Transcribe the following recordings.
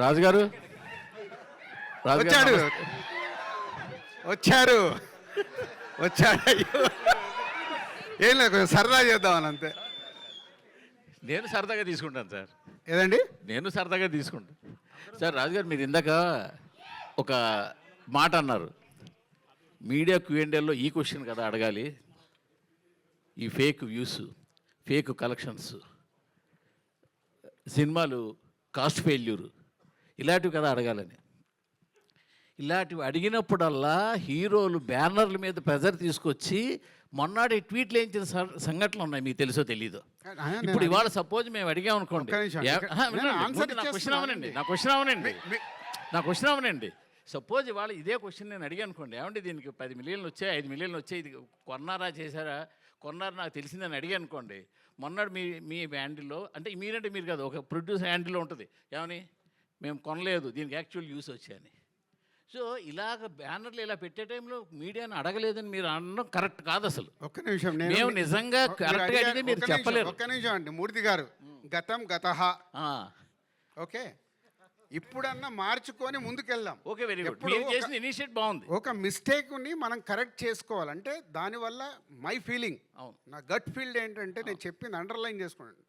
రాజుగారు వచ్చాడు వచ్చారు వచ్చాడు అయ్యో ఏం లేదు కొంచెం సరదా చేద్దామని అంతే. నేను సరదాగా తీసుకుంటాను సార్. ఏదండి? నేను సరదాగా తీసుకుంటాను సార్. రాజుగారు మీరు ఇందాక ఒక మాట అన్నారు, మీడియా క్యూఎండ్ఏలో ఈ క్వశ్చన్ కదా అడగాలి, ఈ ఫేక్ వ్యూస్, ఫేక్ కలెక్షన్స్, సినిమాలు కాస్ట్ ఫెయిల్యూర్ ఇలాంటివి కదా అడగాలని. ఇలాంటివి అడిగినప్పుడల్లా హీరోలు బ్యానర్ల మీద ప్రెజర్ తీసుకొచ్చి మొన్నటి ట్వీట్లు వేయించిన సంఘటనలు ఉన్నాయి, మీకు తెలుసో తెలీదు. ఇప్పుడు ఇవాళ సపోజ్ మేము అడిగామనుకోండి, నా క్వశ్చన్ అవనండి. సపోజ్ ఇవాళ ఇదే క్వశ్చన్ నేను అడిగాను అనుకోండి, ఏమంటే దీనికి 10 మిలియన్లు వచ్చాయి, 5 మిలియన్లు వచ్చాయి, ఇది కొన్నారా చేశారా, కొన్నారు నాకు తెలిసిందని అడిగాను అనుకోండి, మొన్నటి మీ హ్యాండిల్లో అంటే మీరంటే మీరు కాదు, ఒక ప్రొడ్యూసర్ హ్యాండిల్లో ఉంటుంది, ఏమని మేము కొనలేదు, దీనికి యాక్చువల్ యూస్ వచ్చాయని. సో ఇలాగ బ్యానర్లు ఇలా పెట్టే టైంలో మీడియాని అడగలేదని మీరు అనడం కరెక్ట్ కాదు అసలు. ఒక్క నిమిషం, మేము నిజంగా కరెక్ట్గా అడిగితే మీరు చెప్పలేరు. ఒక్క నిమిషం అండి మూర్తి గారు, గతం గతః ఓకే, ఇప్పుడన్నా మార్చుకొని ముందుకెళ్దాం. Okay, very good. మీరు చేసిన ఇనిషియేట్ బాగుంది. ఒక మిస్టేక్ని మనం కరెక్ట్ చేసుకోవాలంటే దానివల్ల మై ఫీలింగ్, నా గట్ ఫీల్డ్ ఏంటంటే నేను చెప్పింది అండర్లైన్ చేసుకోండి,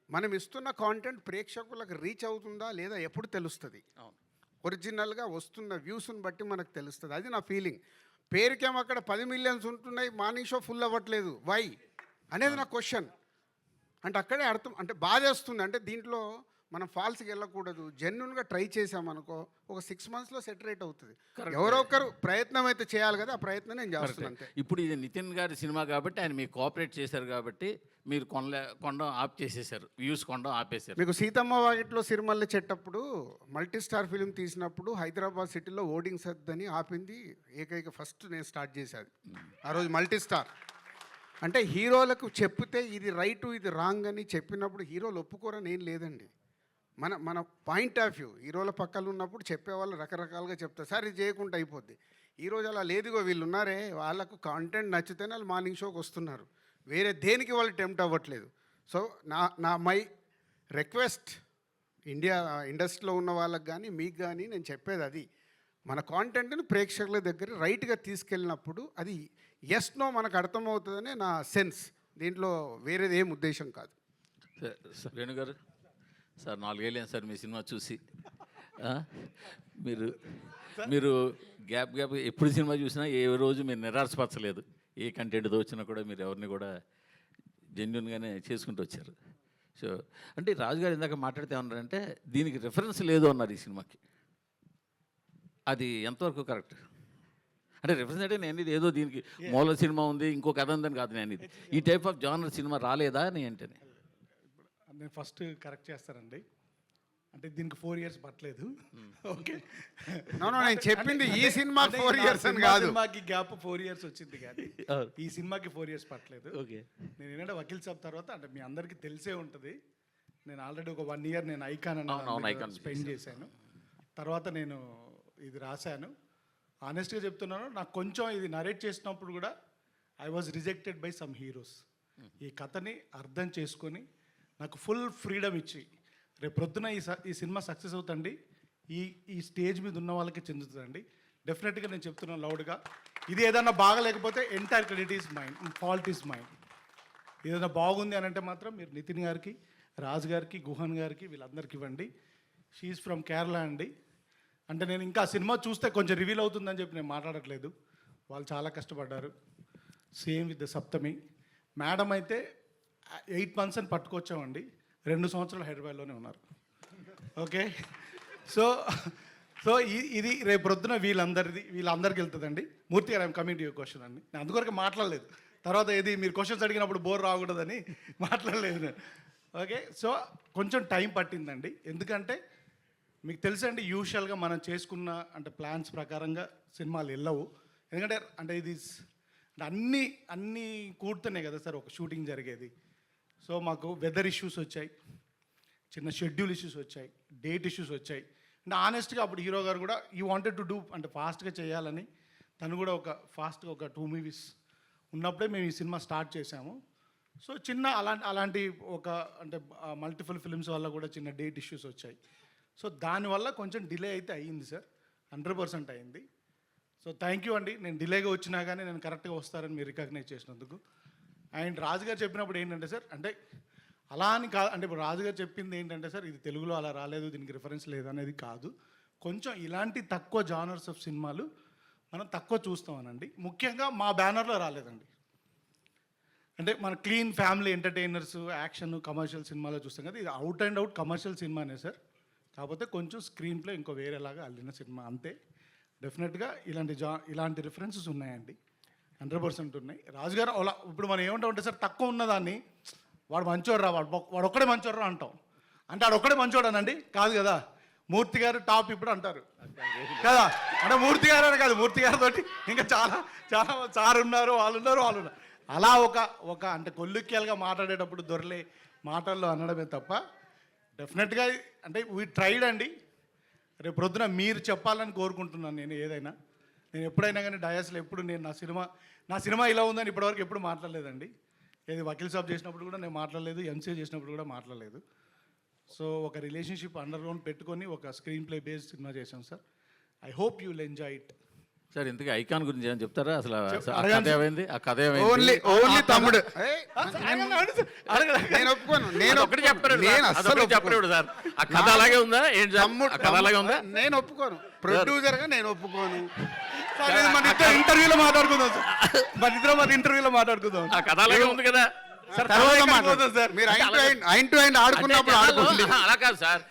మనం ఇస్తున్న కాంటెంట్ ప్రేక్షకులకు రీచ్ అవుతుందా లేదా ఎప్పుడు తెలుస్తుంది. ఒరిజినల్గా వస్తున్న వ్యూస్ని బట్టి మనకు తెలుస్తుంది, అది నా ఫీలింగ్. పేరుకేమో అక్కడ 10 మిలియన్స్ ఉంటున్నాయి, మార్నింగ్ షో ఫుల్ అవ్వట్లేదు, వై అనేది నా క్వశ్చన్. అంటే అక్కడే అర్థం, అంటే బాధేస్తుంది. అంటే దీంట్లో మనం ఫాల్స్కి వెళ్ళకూడదు, జెన్యున్గా ట్రై చేసామనుకో ఒక 6 మంత్స్లో సెట్ రేట్ అవుతుంది. ఎవరో ఒకరు ప్రయత్నం అయితే చేయాలి కదా, ఆ ప్రయత్నం నేను చేస్తున్నాను. ఇప్పుడు ఇది నితిన్ గారి సినిమా కాబట్టి ఆయన మీకు కోఆపరేట్ చేశారు కాబట్టి మీరు కొండం ఆఫ్ చేసేసారు, వ్యూస్ కొండం ఆపేశారు. మీకు Seethamma Vakitlo Sirimalle చెట్టప్పుడు multi star film తీసినప్పుడు హైదరాబాద్ సిటీలో ఓడింగ్స్ వద్దని ఆపింది ఏకైక ఫస్ట్ నేను స్టార్ట్ చేశాను ఆ రోజు. మల్టీ స్టార్ అంటే హీరోలకు చెప్తే ఇది రైటు ఇది రాంగ్ అని చెప్పినప్పుడు హీరోలు ఒప్పుకోరని ఏం లేదండి. మన పాయింట్ ఆఫ్ వ్యూ, హీరోల పక్కన ఉన్నప్పుడు చెప్పేవాళ్ళు రకరకాలుగా చెప్తారు, సార్ ఇది చేయకుండా అయిపోద్ది. ఈరోజు అలా లేదుగో, వీళ్ళు ఉన్నారే వాళ్ళకు కాంటెంట్ నచ్చితేనే వాళ్ళు మార్నింగ్ షోకి వస్తున్నారు, వేరే దేనికి వాళ్ళు టెంప్ట్ అవ్వట్లేదు. సో మై రిక్వెస్ట్ ఇండస్ట్రీలో ఉన్న వాళ్ళకి కానీ మీకు కానీ నేను చెప్పేది అది, మన కాంటెంట్ని ప్రేక్షకుల దగ్గర రైట్గా తీసుకెళ్ళినప్పుడు అది ఎస్ నో మనకు అర్థమవుతుందనే నా సెన్స్, దీంట్లో వేరేది ఏం ఉద్దేశం కాదు. వేణుగారు సార్ 4 ఏళ్ళేం సార్ మీ సినిమా చూసి, మీరు గ్యాప్ ఎప్పుడు సినిమా చూసినా ఏ రోజు మీరు నిరాశపరచలేదు, ఏ కంటెంట్ వచ్చినా కూడా మీరు ఎవరిని కూడా జెన్యున్గానే చేసుకుంటూ వచ్చారు. సో అంటే రాజుగారు ఇందాక మాట్లాడితే ఏమన్నారంటే దీనికి రిఫరెన్స్ లేదు అన్నారు ఈ సినిమాకి, అది ఎంతవరకు కరెక్ట్? అంటే రిఫరెన్స్ అంటే నేను ఇది ఏదో దీనికి మూల సినిమా ఉంది ఇంకో కథ ఉందని కాదు, నేను ఇది ఈ టైప్ ఆఫ్ జానర్ సినిమా రాలేదా అని అంటేనే. నేను ఫస్ట్ కరెక్ట్ చేస్తానండి, అంటే దీనికి 4 ఇయర్స్ పట్టలేదు. ఓకే, నేను చెప్పింది ఈ సినిమా 4 ఇయర్స్ అని కాదు, సినిమాకి గ్యాప్ 4 ఇయర్స్ వచ్చింది కానీ ఈ సినిమాకి 4 ఇయర్స్ పట్టలేదు. ఓకే, నేను ఏంటంటే వకీల్ సాబ్ తర్వాత అంటే మీ అందరికీ తెలిసే ఉంటుంది, నేను ఆల్రెడీ ఒక 1 ఇయర్ నేను ఐకాన్ స్పెండ్ చేశాను. తర్వాత నేను ఇది రాశాను. ఆనెస్ట్గా చెప్తున్నాను, నాకు కొంచెం ఇది నరేట్ చేసినప్పుడు కూడా I was rejected by some heroes. ఈ కథని అర్థం చేసుకొని నాకు ఫుల్ ఫ్రీడమ్ ఇచ్చి రేపు ప్రొద్దున ఈ సినిమా సక్సెస్ అవుతండి, ఈ స్టేజ్ మీద ఉన్న వాళ్ళకి చెందుతుందండి. డెఫినెట్గా నేను చెప్తున్నాను లౌడ్గా, ఇది ఏదన్నా బాగలేకపోతే entire credit is mine, fault is mine. ఏదైనా బాగుంది అని అంటే మాత్రం మీరు నితిన్ గారికి, రాజు గారికి, గుహన్ గారికి వీళ్ళందరికీ ఇవ్వండి. షీఈ్ ఫ్రమ్ కేరళ అండి. అంటే నేను ఇంకా సినిమా చూస్తే కొంచెం రివీల్ అవుతుందని చెప్పి నేను మాట్లాడట్లేదు, వాళ్ళు చాలా కష్టపడ్డారు. Same with the Saptami madam అయితే 8 మంత్స్ అని పట్టుకొచ్చామండి, 2 సంవత్సరాలు హైదరాబాద్లోనే ఉన్నారు. ఓకే, సో ఇది రేపు ప్రొద్దున వీళ్ళందరికీ వెళ్తుందండి. మూర్తి గారు I'm coming to your question అండి, నేను అందుకొరకు మాట్లాడలేదు, తర్వాత ఏది మీరు క్వశ్చన్స్ అడిగినప్పుడు బోర్ రాకూడదని మాట్లాడలేదు నేను. ఓకే, సో కొంచెం టైం పట్టిందండి, ఎందుకంటే మీకు తెలుసండి యూజువల్గా మనం చేసుకున్న అంటే ప్లాన్స్ ప్రకారంగా సినిమాలు వెళ్ళవు. ఎందుకంటే అంటే ఇది అన్నీ కూడుతున్నాయి కదా సార్ ఒక షూటింగ్ జరిగేది. సో మాకు వెదర్ ఇష్యూస్ వచ్చాయి, చిన్న షెడ్యూల్ ఇష్యూస్ వచ్చాయి, డేట్ ఇష్యూస్ వచ్చాయి. అంటే ఆనెస్ట్గా అప్పుడు హీరో గారు కూడా ఈ వాంటెడ్ టు డూ అంటే ఫాస్ట్గా చేయాలని, తను కూడా ఫాస్ట్గా ఒక 2 మూవీస్ ఉన్నప్పుడే మేము ఈ సినిమా స్టార్ట్ చేశాము. సో చిన్న అలాంటి ఒక అంటే మల్టిపుల్ ఫిల్మ్స్ వల్ల కూడా చిన్న డేట్ ఇష్యూస్ వచ్చాయి. సో దానివల్ల కొంచెం డిలే అయితే అయ్యింది సార్, 100% అయింది. సో థ్యాంక్ యూ అండి, నేను డిలేగా వచ్చినా కానీ నేను కరెక్ట్గా వస్తారని మీరు రికగ్నైజ్ చేసినందుకు. అండ్ రాజుగారు చెప్పినప్పుడు ఏంటంటే సార్, అంటే అలా అని కాదు, అంటే ఇప్పుడు రాజుగారు చెప్పింది ఏంటంటే సార్, ఇది తెలుగులో అలా రాలేదు, దీనికి రిఫరెన్స్ లేదు అనేది కాదు. కొంచెం ఇలాంటి తక్కువ జానర్స్ ఆఫ్ సినిమాలు మనం తక్కువ చూస్తామనండి. ముఖ్యంగా మా బ్యానర్లో రాలేదండి. అంటే మన clean family entertainers, action, commercial సినిమాలో చూస్తాం కదా, ఇది అవుట్ అండ్ అవుట్ కమర్షియల్ సినిమానే సార్. కాకపోతే కొంచెం స్క్రీన్ ప్లే ఇంకో వేరేలాగా అల్లిన సినిమా అంతే. డెఫినెట్గా ఇలాంటి రిఫరెన్సెస్ ఉన్నాయండి, 100% ఉన్నాయి. రాజుగారు అలా ఇప్పుడు మనం ఏమంటామంటే సార్, తక్కువ ఉన్నదాన్ని వాడు మంచోడ్రా, వాడు ఒక్కడే మంచోడ్రా అంటాం. అంటే వాడు ఒక్కడే మంచోడనండి కాదు కదా, మూర్తి గారు టాప్ ఇప్పుడు అంటారు కదా, అంటే మూర్తి గారు అని కాదు, మూర్తి గారితో ఇంకా చాలా చాలా సార్ ఉన్నారు, వాళ్ళు ఉన్నారు. అలా ఒక అంటే కొల్లుక్యాలుగా మాట్లాడేటప్పుడు దొరలే మాటల్లో అనడమే తప్ప డెఫినెట్గా అంటే వీ ట్రైడ్ అండి. రేపు ప్రొద్దున మీరు చెప్పాలని కోరుకుంటున్నాను. నేను ఏదైనా, నేను ఎప్పుడైనా కానీ డయాస్లో ఎప్పుడు నేను నా సినిమా ఇలా ఉందని ఇప్పటివరకు ఎప్పుడు మాట్లాడలేదండి. ఏది వకీల్ సాబ్ చేసినప్పుడు కూడా నేను మాట్లాడలేదు, ఎంసీఏ చేసినప్పుడు కూడా మాట్లాడలేదు. సో ఒక రిలేషన్షిప్ అండర్ గ్రౌండ్ పెట్టుకొని ఒక స్క్రీన్ ప్లే బేస్డ్ సినిమా చేశాం sir. I hope you will enjoy it. Sir ఇంతకీ ఐకాన్ గురించి ఏమైనా చెప్తారా? అసలు ఆ అడగండి. కథ ఏమైంది? ఆ కథ ఏమైంది? ఓన్లీ తమ్ముడు. అడగండి. నేను ఒప్పుకోను. నేను ఒకటి చెప్పారు, నేను అస్సలు చెప్పలేడు సార్. ఆ కథ అలాగే ఉందా ఏంటి? ఆ కథ అలాగే ఉందా? నేను ఒప్పుకోను. ప్రొడ్యూసర్గా నేను ఒప్పుకోను. మన ఇద్దరు ఇంటర్వ్యూలో మాట్లాడుకుందాం సార్, మన ఇద్దరం మన ఇంటర్వ్యూలో మాట్లాడుకుందాం. ఆ కథ అలాగే ఉంది కదా సార్ తర్వాత తర్వాత మాట్లాడదాం సార్. మీరు ఐన్ టు ఐన్ ఆడుకున్నప్పుడు అంటే జనాలు- ఆడుకోండి. అలా కాదు సార్,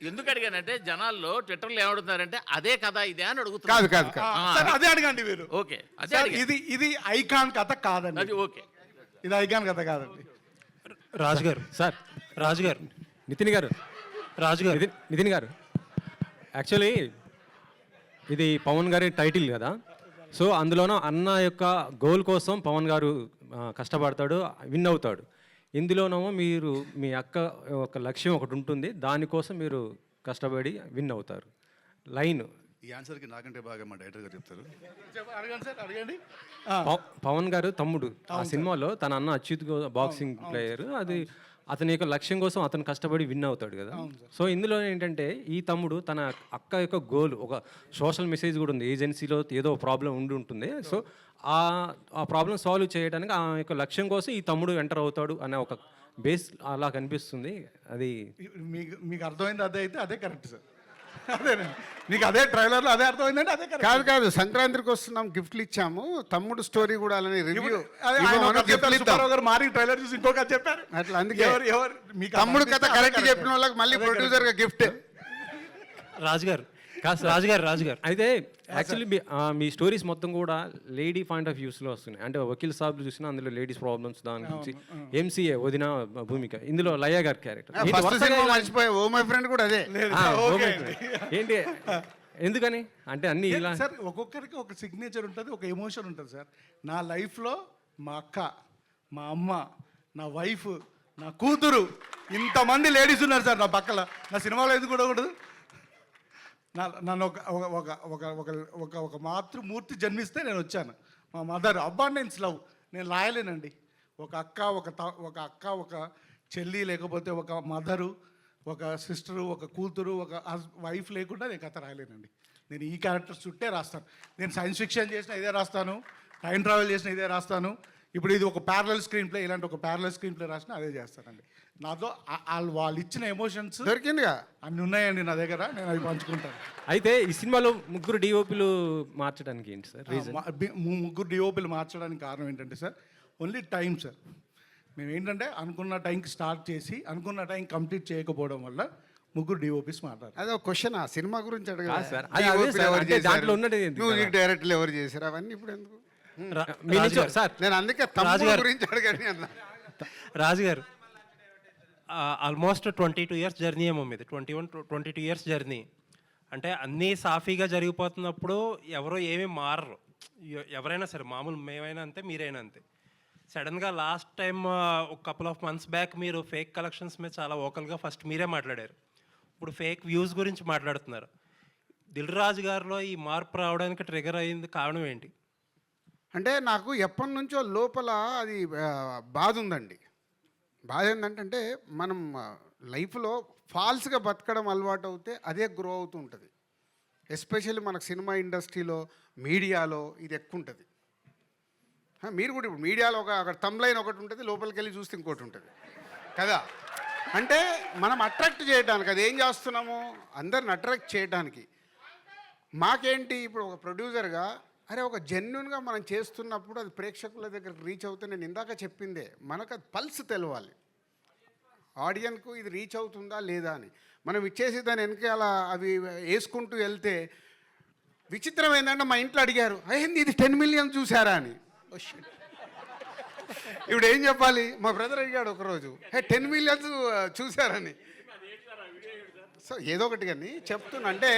ఎందుకు అడిగానంటే జనాల్లో ట్విట్టర్లో ఏమడుగుతున్నారంటే అదే కథ ఇదే అని కాదు అడుగుతున్నారు. కాదు కాదు. సార్ అదే అడగండి మీరు. ఓకే, అదే సార్ అడిగా. ఇది ఐకాన్ కథ కాదండి, అది ఓకే. ఇది ఐకాన్ కథ కాదండి. రాజుగారు సార్, రాజుగారు, నితిన్ గారు, రాజుగారు, నితిన్ గారు, యాక్చువల్లీ ఇది పవన్ గారి టైటిల్ కదా. సో అందులోనూ అన్న యొక్క గోల్ కోసం పవన్ గారు కష్టపడతాడు, విన్ అవుతాడు. ఇందులోనేమో మీరు మీ అక్క ఒక లక్ష్యం ఒకటి ఉంటుంది, దానికోసం మీరు కష్టపడి విన్ అవుతారు. లైన్ ఈ ఆన్సర్కి నాకంటే బాగా మా డైరెక్టర్ గారు చెప్తారు. అడగండి సార్, అడగండి. పవన్ గారు తమ్ముడు ఆ సినిమాలో తన అన్న అచ్యుత్ బాక్సింగ్ ప్లేయర్, అది అతని యొక్క లక్ష్యం కోసం అతను కష్టపడి విన్ అవుతాడు కదా. సో ఇందులో ఏంటంటే ఈ తమ్ముడు తన అక్క యొక్క గోల్, ఒక సోషల్ మెసేజ్ కూడా ఉంది, ఏజెన్సీలో ఏదో ప్రాబ్లం ఉండి ఉంటుంది. సో ఆ ప్రాబ్లం సాల్వ్ చేయడానికి ఆ యొక్క లక్ష్యం కోసం ఈ తమ్ముడు ఎంటర్ అవుతాడు అనే ఒక బేస్ అలా కనిపిస్తుంది. అది మీకు అర్థమైంది అదే అయితే అదే కరెక్ట్ సార్. అదేనండి, మీకు అదే ట్రైలర్లో అదే అర్థమైందంటే అదే కరెక్ట్. కాదు కాదు, సంక్రాంతికి వస్తున్నాం, గిఫ్ట్లు ఇచ్చాము, తమ్ముడు స్టోరీ కూడా అలానే రివ్యూ గారు మారి ట్రైలర్ చూసి ఇంకొక చెప్పారు అట్లా. అందుకే ఎవరు మీకు తమ్ముడు కథ కరెక్ట్ చెప్పిన వాళ్ళకి మళ్ళీ ప్రొడ్యూసర్ గా గిఫ్ట్. రాజుగారు రాజుగారు రాజుగారు అయితే యాక్చువల్లీ మీ స్టోరీస్ మొత్తం కూడా లేడీ పాయింట్ ఆఫ్ వ్యూస్లో వస్తున్నాయి. అంటే వకీల్ సాబ్ చూసినా అందులో లేడీస్ ప్రాబ్లమ్స్ దాని గురించి, ఎంసీఏ వదిన భూమిక, ఇందులో లయ గారి క్యారెక్టర్ మర్చిపోయా, ఓ మై ఫ్రెండ్ కూడా అదే. ఏంటి ఎందుకని అంటే అన్ని ఇలా సార్ ఒక్కొక్కరికి ఒక సిగ్నేచర్ ఉంటుంది, ఒక ఎమోషన్ ఉంటుంది సార్. నా లైఫ్లో మా అక్క, మా అమ్మ, నా వైఫ్, నా కూతురు, ఇంతమంది లేడీస్ ఉన్నారు సార్ నా పక్కల. నా సినిమాలో ఎందుకు ఉండకూడదు? నన్ను ఒక మాతృమూర్తి జన్మిస్తే నేను వచ్చాను. మా మదర్ అబాండెన్స్ లవ్ నేను లాయలేనండి. ఒక అక్క, ఒక చెల్లి, లేకపోతే ఒక మదరు, ఒక సిస్టరు, ఒక కూతురు, ఒక వైఫ్ లేకుండా నేను కథ రాయలేనండి. నేను ఈ క్యారెక్టర్స్ చుట్టే రాస్తాను. నేను సైన్స్ ఫిక్షన్ చేసిన ఇదే రాస్తాను, టైం ట్రావెల్ చేసిన ఇదే రాస్తాను. ఇప్పుడు ఇది ఒక ప్యారలల్ స్క్రీన్ ప్లే, ఇలాంటి ఒక ప్యారలల్ స్క్రీన్ ప్లే రాసిన అదే చేస్తానండి. నాతో వాళ్ళు ఇచ్చిన ఎమోషన్స్ దొరికిందిగా అన్ని ఉన్నాయండి నా దగ్గర, నేను అవి పంచుకుంటాను. అయితే ఈ సినిమాలో ముగ్గురు డిఓపిలు మార్చడానికి ఏంటి సార్ రీజన్? ముగ్గురు డిఓపీలు మార్చడానికి కారణం ఏంటంటే సార్, ఓన్లీ టైం సార్. మేము ఏంటంటే అనుకున్న టైంకి స్టార్ట్ చేసి అనుకున్న టైం కంప్లీట్ చేయకపోవడం వల్ల ముగ్గురు డిఓపీస్ మాట్లాడారు. అదే ఒక క్వశ్చన్, ఆ సినిమా గురించి కాదు సార్, అది అదే సార్, అంటే దాంట్లో ఉన్నది ఏంటి? మ్యూజిక్ డైరెక్టర్లు ఎవరు చేశారు అవన్నీ ఇప్పుడు ఎందుకు? సార్ నేను అందుకే తమ్ముడు గురించి అడగని అన్నా. రాజుగారు ఆల్మోస్ట్ 22 ఇయర్స్ జర్నీ ఏమో మీది, 22 ఇయర్స్ జర్నీ. అంటే అన్నీ సాఫీగా జరిగిపోతున్నప్పుడు ఎవరో ఏమీ మారరు, ఎవరైనా సరే, మామూలు మేమైనా అంతే, మీరైనా అంతే. సడన్గా లాస్ట్ టైం ఒక కపుల్ ఆఫ్ మంత్స్ బ్యాక్ మీరు ఫేక్ కలెక్షన్స్ మీద చాలా ఓకల్గా ఫస్ట్ మీరే మాట్లాడారు. ఇప్పుడు ఫేక్ వ్యూస్ గురించి మాట్లాడుతున్నారు. దిల్ రాజు గారిలో ఈ మార్పు రావడానికి ట్రిగర్ అయ్యింది కారణం ఏంటి? అంటే నాకు ఎప్పటి నుంచో లోపల అది బాధ ఉందండి. బాధ ఏంటంటే మనం లైఫ్లో ఫాల్స్గా బతకడం అలవాటు అవుతే అదే గ్రో అవుతూ ఉంటుంది. ఎస్పెషల్లీ మనకు సినిమా ఇండస్ట్రీలో, మీడియాలో ఇది ఎక్కువ ఉంటుంది. మీరు కూడా ఇప్పుడు మీడియాలో అక్కడ తమ్లైన్ ఒకటి ఉంటుంది, లోపలికి వెళ్ళి చూస్తే ఇంకోటి ఉంటుంది కదా. అంటే మనం అట్రాక్ట్ చేయడానికి, అది ఏం చేస్తున్నాము, అందరిని అట్రాక్ట్ చేయడానికి. మాకేంటి ఇప్పుడు ఒక ప్రొడ్యూసర్గా, అరే ఒక జెన్యున్గా మనం చేస్తున్నప్పుడు అది ప్రేక్షకుల దగ్గరికి రీచ్ అవుతే, నేను ఇందాక చెప్పిందే, మనకు అది పల్స్ తెలవాలి ఆడియన్కు, ఇది రీచ్ అవుతుందా లేదా అని. మనం ఇచ్చేసి దాని వెనకాల అవి వేసుకుంటూ వెళ్తే, విచిత్రం ఏంటంటే మా ఇంట్లో అడిగారు, అయ్యింది ఇది 10 మిలియన్ చూసారా అని. ఇప్పుడు ఏం చెప్పాలి, మా బ్రదర్ అడిగాడు ఒకరోజు, 10 మిలియన్స్ చూసారని. సో ఏదో ఒకటి కానీ చెప్తున్నా, అంటే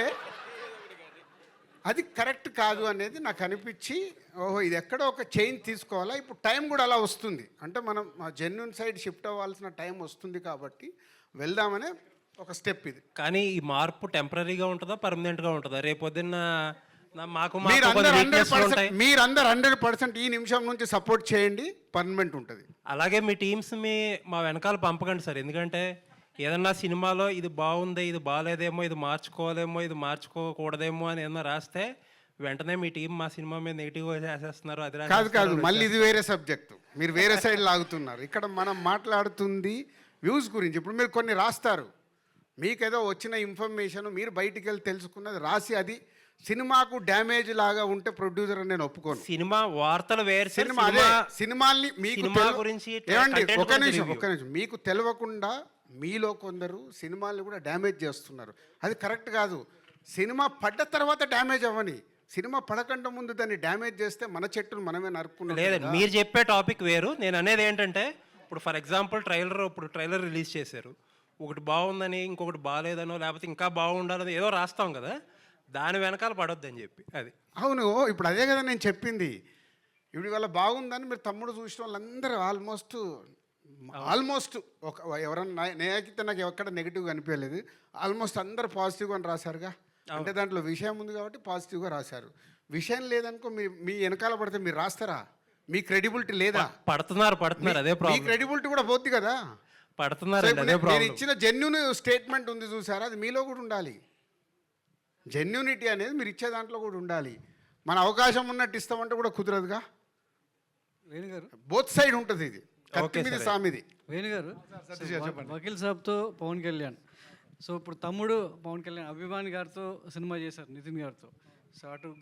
అది కరెక్ట్ కాదు అనేది నాకు అనిపించి, ఓహో ఇది ఎక్కడో ఒక చేంజ్ తీసుకోవాలా. ఇప్పుడు టైం కూడా అలా వస్తుంది, అంటే మనం జెన్యున్ సైడ్ షిఫ్ట్ అవ్వాల్సిన టైం వస్తుంది కాబట్టి వెళ్దామనే ఒక స్టెప్ ఇది. కానీ ఈ మార్పు టెంపరీగా ఉంటుందా, పర్మనెంట్గా ఉంటుందా? రేపొద్దున్న మాకు మీరందరూ 100% ఈ నిమిషం నుంచి సపోర్ట్ చేయండి, పర్మనెంట్ ఉంటుంది. అలాగే మీ టీమ్స్ మా వెనకాల పంపకండి సార్. ఎందుకంటే ఏదన్నా సినిమాలో ఇది బాగుంది, ఇది బాగాలేదేమో, ఇది మార్చుకోవాలేమో, ఇది మార్చుకోకూడదేమో అని ఏదన్నా రాస్తే వెంటనే మీ టీం మా సినిమా మీద నెగిటివ్గా చేసేస్తున్నారు. అది కాదు, మళ్ళీ ఇది వేరే సబ్జెక్టు, మీరు వేరే సైడ్ లాగుతున్నారు. ఇక్కడ మనం మాట్లాడుతుంది వ్యూస్ గురించి. ఇప్పుడు మీరు కొన్ని రాస్తారు, మీకేదో వచ్చిన ఇన్ఫర్మేషన్ మీరు బయటికి వెళ్ళి తెలుసుకున్నది రాసి, అది సినిమాకు డ్యామేజ్ లాగా ఉంటే ప్రొడ్యూసర్ అని నేను ఒప్పుకోను. సినిమా వార్తలు వేరు, సినిమాల్ని మీకు సినిమా గురించి ఏమండి, ఒక నిమిషం, మీకు తెలియకుండా మీలో కొందరు సినిమాల్ని కూడా డ్యామేజ్ చేస్తున్నారు. అది కరెక్ట్ కాదు. సినిమా పడ్డ తర్వాత డ్యామేజ్ అవ్వని, సినిమా పడకుండా ముందు దాన్ని డ్యామేజ్ చేస్తే మన చెట్టును మనమే నరుక్కున్నాం. లేదండి, మీరు చెప్పే టాపిక్ వేరు. నేను అనేది ఏంటంటే, ఇప్పుడు ఫర్ ఎగ్జాంపుల్ ట్రైలర్ రిలీజ్ చేశారు, ఒకటి బాగుందని ఇంకొకటి బాగాలేదనో, లేకపోతే ఇంకా బాగుండాలని ఏదో రాస్తాం కదా, దాని వెనకాల పడొద్దని చెప్పి. అది అవును, ఇప్పుడు అదే కదా నేను చెప్పింది. ఇప్పుడు ఇవాళ బాగుందని మీరు తమ్ముడు చూసిన వాళ్ళందరూ ఆల్మోస్ట్ ఒక ఎవరన్నా, నేనైతే నాకు ఎక్కడ నెగిటివ్గా అనిపించలేదు. ఆల్మోస్ట్ అందరు పాజిటివ్గా అని రాశారుగా. అంటే దాంట్లో విషయం ఉంది కాబట్టి పాజిటివ్గా రాశారు. విషయం లేదనుకో, మీ వెనకాల పడితే మీరు రాస్తారా? మీ క్రెడిబిలిటీ లేదా? పడుతున్నారు, అదే ప్రాబ్లం. మీ క్రెడిబిలిటీ కూడా పోద్ది కదా. పడుతున్నారు. నేను ఇచ్చిన జెన్యున్ స్టేట్మెంట్ ఉంది చూసారా, అది మీలో కూడా ఉండాలి. జెన్యూనిటీ అనేది మీరు ఇచ్చే దాంట్లో కూడా ఉండాలి. మన అవకాశం ఉన్నట్టు ఇస్తామంటే కూడా కుదరదుగా. వేణుగారు, బోత్ సైడ్ ఉంటుంది ఇది, కత్తి మీద సామిది. వేణుగారు, వకీల్ సాబ్తో పవన్ కళ్యాణ్, సో ఇప్పుడు తమ్ముడు పవన్ కళ్యాణ్ అభిమాని గారితో సినిమా చేశారు, నితిన్ గారితో. సో అటు